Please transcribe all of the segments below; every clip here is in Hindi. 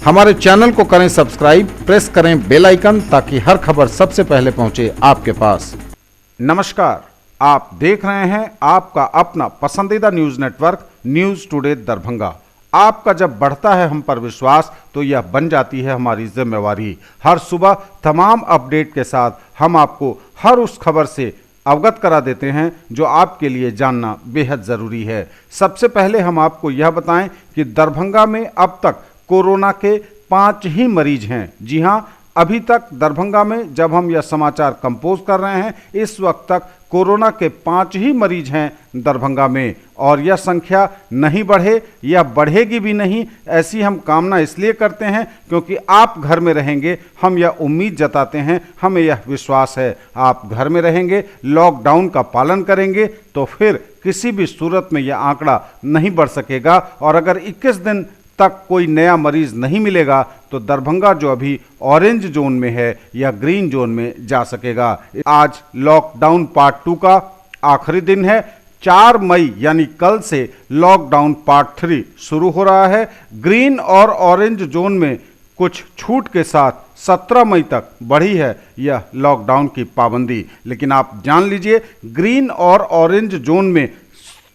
हमारे चैनल को करें सब्सक्राइब, प्रेस करें बेल आइकन ताकि हर खबर सबसे पहले पहुंचे आपके पास। नमस्कार, आप देख रहे हैं आपका अपना पसंदीदा news network news today Darbhanga. आपका जब बढ़ता है हम पर विश्वास तो यह बन जाती है हमारी जिम्मेवारी। हर सुबह तमाम अपडेट के साथ हम आपको हर उस खबर से अवगत करा देते हैं जो आपके लिए जानना बेहद ज़रूरी है। सबसे पहले हम आपको यह बताएं कि दरभंगा में अब तक कोरोना के 5 ही मरीज हैं। जी हां, अभी तक दरभंगा में जब हम यह समाचार कंपोज कर रहे हैं इस वक्त तक कोरोना के 5 ही मरीज हैं दरभंगा में, और यह संख्या नहीं बढ़े या बढ़ेगी भी नहीं, ऐसी हम कामना इसलिए करते हैं क्योंकि आप घर में रहेंगे। हम यह उम्मीद जताते हैं, हमें यह विश्वास है आप घर में रहेंगे, लॉकडाउन का पालन करेंगे तो फिर किसी भी सूरत में यह आंकड़ा नहीं बढ़ सकेगा। और अगर 21 दिन तक कोई नया मरीज नहीं मिलेगा तो दरभंगा जो अभी ऑरेंज जोन में है या ग्रीन जोन में जा सकेगा। आज लॉकडाउन पार्ट 2 का आखिरी दिन है। 4 मई यानी कल से लॉकडाउन पार्ट 3 शुरू हो रहा है। ग्रीन और ऑरेंज जोन में कुछ छूट के साथ 17 मई तक बढ़ी है यह लॉकडाउन की पाबंदी। लेकिन आप जान लीजिए, ग्रीन और ऑरेंज जोन में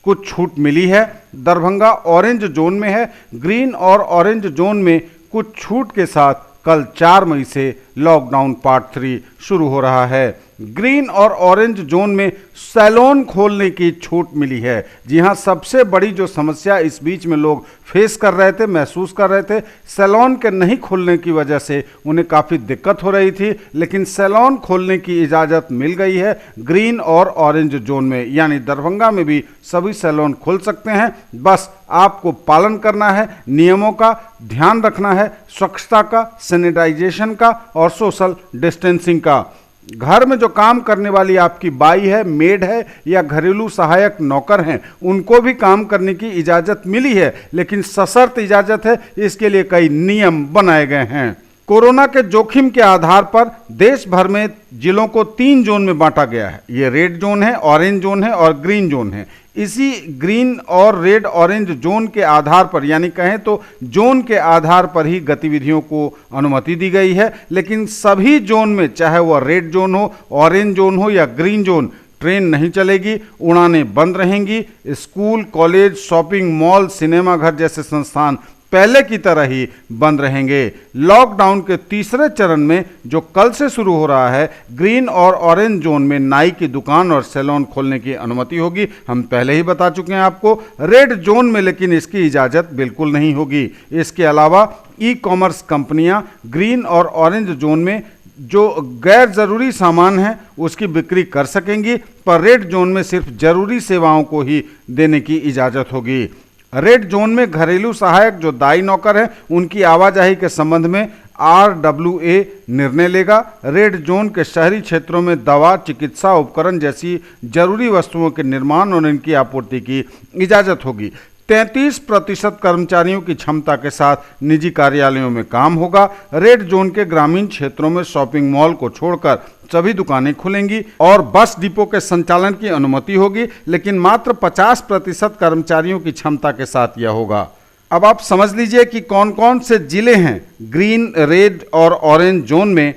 कुछ छूट मिली है। दरभंगा ऑरेंज जोन में है। ग्रीन और ऑरेंज जोन में कुछ छूट के साथ कल 4 मई से लॉकडाउन पार्ट 3 शुरू हो रहा है। ग्रीन और ऑरेंज जोन में सैलून खोलने की छूट मिली है। जी हां, सबसे बड़ी जो समस्या इस बीच में लोग फेस कर रहे थे, महसूस कर रहे थे, सैलून के नहीं खुलने की वजह से उन्हें काफ़ी दिक्कत हो रही थी, लेकिन सैलून खोलने की इजाज़त मिल गई है ग्रीन और ऑरेंज जोन में। यानी दरभंगा में भी सभी सैलून खुल सकते हैं। बस आपको पालन करना है, नियमों का ध्यान रखना है, स्वच्छता का, सैनिटाइजेशन का और सोशल डिस्टेंसिंग का। घर में जो काम करने वाली आपकी बाई है, मेड है या घरेलू सहायक नौकर हैं, उनको भी काम करने की इजाज़त मिली है, लेकिन सशर्त इजाज़त है। इसके लिए कई नियम बनाए गए हैं। कोरोना के जोखिम के आधार पर देश भर में जिलों को 3 जोन में बांटा गया है। ये रेड जोन है, ऑरेंज जोन है और ग्रीन जोन है। इसी ग्रीन और रेड ऑरेंज जोन के आधार पर, यानी कहें तो जोन के आधार पर ही गतिविधियों को अनुमति दी गई है। लेकिन सभी जोन में, चाहे वह रेड जोन हो, ऑरेंज जोन हो या ग्रीन जोन, ट्रेन नहीं चलेगी, उड़ानें बंद रहेंगी। School, college, shopping mall, cinema घर जैसे संस्थान पहले की तरह ही बंद रहेंगे। लॉकडाउन के तीसरे चरण में जो कल से शुरू हो रहा है, ग्रीन और ऑरेंज जोन में नाई की दुकान और सैलून खोलने की अनुमति होगी। हम पहले ही बता चुके हैं आपको। रेड जोन में लेकिन इसकी इजाज़त बिल्कुल नहीं होगी। इसके अलावा ई कॉमर्स कंपनियां ग्रीन और ऑरेंज जोन में जो गैर ज़रूरी सामान है उसकी बिक्री कर सकेंगी, पर रेड जोन में सिर्फ ज़रूरी सेवाओं को ही देने की इजाज़त होगी। रेड जोन में घरेलू सहायक जो दाई नौकर हैं उनकी आवाजाही के संबंध में RWA निर्णय लेगा। रेड जोन के शहरी क्षेत्रों में दवा, चिकित्सा उपकरण जैसी जरूरी वस्तुओं के निर्माण और इनकी आपूर्ति की इजाज़त होगी। 33% कर्मचारियों की क्षमता के साथ निजी कार्यालयों में काम होगा। रेड जोन के ग्रामीण क्षेत्रों में शॉपिंग मॉल को छोड़कर सभी दुकानें खुलेंगी और बस डिपो के संचालन की अनुमति होगी, लेकिन मात्र 50% कर्मचारियों की क्षमता के साथ यह होगा। अब आप समझ लीजिए कि कौन कौन से जिले हैं ग्रीन, रेड और ऑरेंज जोन में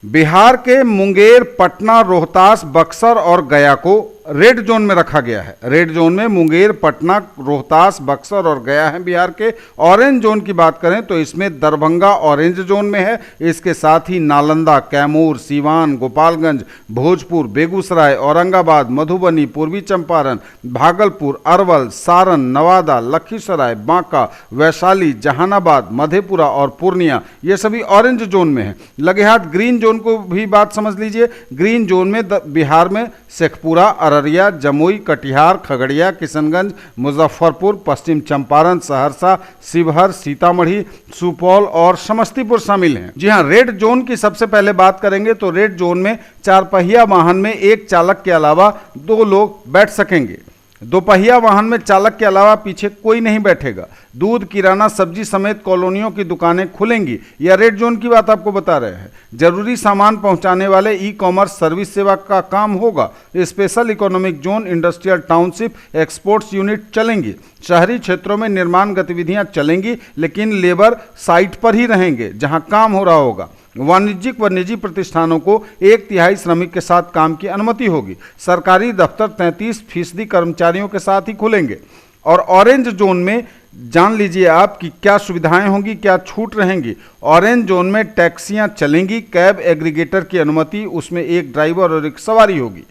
बिहार के मुंगेर, पटना, रोहतास, बक्सर और गया को रेड जोन में रखा गया है। रेड जोन में मुंगेर, पटना, रोहतास, बक्सर और गया है बिहार के। ऑरेंज जोन की बात करें तो इसमें दरभंगा ऑरेंज जोन में है। इसके साथ ही नालंदा, कैमूर, सीवान, गोपालगंज, भोजपुर, बेगूसराय, औरंगाबाद, मधुबनी, पूर्वी चंपारण, भागलपुर, अरवल, सारण, नवादा, लखीसराय, बांका, वैशाली, जहानाबाद, मधेपुरा और पूर्णिया, ये सभी ऑरेंज जोन में है। लगे हाथ ग्रीन जोन को भी बात समझ लीजिए। ग्रीन जोन में बिहार में शेखपुरा, अररिया, जमुई, कटिहार, खगड़िया, किशनगंज, मुजफ्फरपुर, पश्चिम चंपारण, सहरसा, शिवहर, सीतामढ़ी, सुपौल और समस्तीपुर शामिल हैं। जी हां, रेड जोन की सबसे पहले बात करेंगे तो रेड जोन में 4 पहिया वाहन में एक चालक के अलावा 2 लोग बैठ सकेंगे। दोपहिया वाहन में चालक के अलावा पीछे कोई नहीं बैठेगा। दूध, किराना, सब्जी समेत कॉलोनियों की दुकानें खुलेंगी। यह रेड जोन की बात आपको बता रहे हैं। जरूरी सामान पहुंचाने वाले ई कॉमर्स सर्विस सेवा का काम होगा। Special economic zone, industrial township, exports unit चलेंगी। शहरी क्षेत्रों में निर्माण गतिविधियां चलेंगी, लेकिन लेबर साइट पर ही रहेंगे जहां काम हो रहा होगा। वाणिज्यिक व निजी प्रतिष्ठानों को 1/3 श्रमिक के साथ काम की अनुमति होगी। सरकारी दफ्तर 33% कर्मचारियों के साथ ही खुलेंगे। और ऑरेंज जोन में जान लीजिए आप कि क्या सुविधाएं होंगी, क्या छूट रहेंगी। ऑरेंज जोन में टैक्सियां चलेंगी, कैब एग्रीगेटर की अनुमति, उसमें एक ड्राइवर और एक सवारी होगी।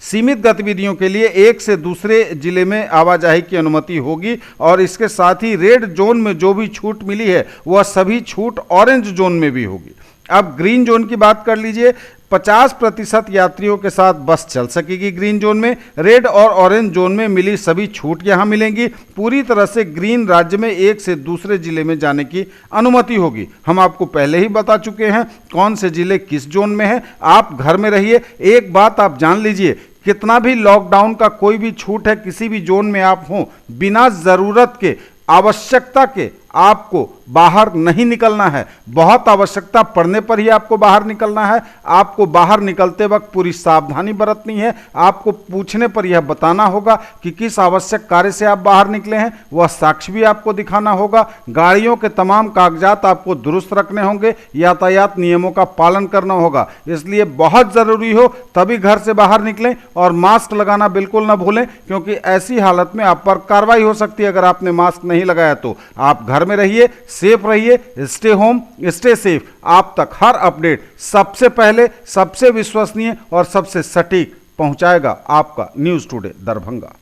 सीमित गतिविधियों के लिए एक से दूसरे जिले में आवाजाही की अनुमति होगी। और इसके साथ ही रेड जोन में जो भी छूट मिली है वह सभी छूट ऑरेंज जोन में भी होगी। अब ग्रीन जोन की बात कर लीजिए। 50% यात्रियों के साथ बस चल सकेगी ग्रीन जोन में। रेड और ऑरेंज जोन में मिली सभी छूट यहां मिलेंगी। पूरी तरह से ग्रीन राज्य में एक से दूसरे जिले में जाने की अनुमति होगी। हम आपको पहले ही बता चुके हैं कौन से जिले किस जोन में है। आप घर में रहिए। एक बात आप जान लीजिए, कितना भी लॉकडाउन का कोई भी छूट है, किसी भी जोन में आप हों, बिना जरूरत के, आवश्यकता के आपको बाहर नहीं निकलना है। बहुत आवश्यकता पड़ने पर ही आपको बाहर निकलना है। आपको बाहर निकलते वक्त पूरी सावधानी बरतनी है। आपको पूछने पर यह बताना होगा कि किस आवश्यक कार्य से आप बाहर निकले हैं, वह साक्ष्य भी आपको दिखाना होगा। गाड़ियों के तमाम कागजात आपको दुरुस्त रखने होंगे। यातायात नियमों का पालन करना होगा। इसलिए बहुत जरूरी हो तभी घर से बाहर निकलें। और मास्क लगाना बिल्कुल ना भूलें, क्योंकि ऐसी हालत में आप पर कार्रवाई हो सकती है अगर आपने मास्क नहीं लगाया तो। आप घर में रहिए, सेफ रहिए, स्टे होम, स्टे सेफ। आप तक हर अपडेट सबसे पहले, सबसे विश्वसनीय और सबसे सटीक पहुंचाएगा आपका न्यूज़ टुडे दरभंगा।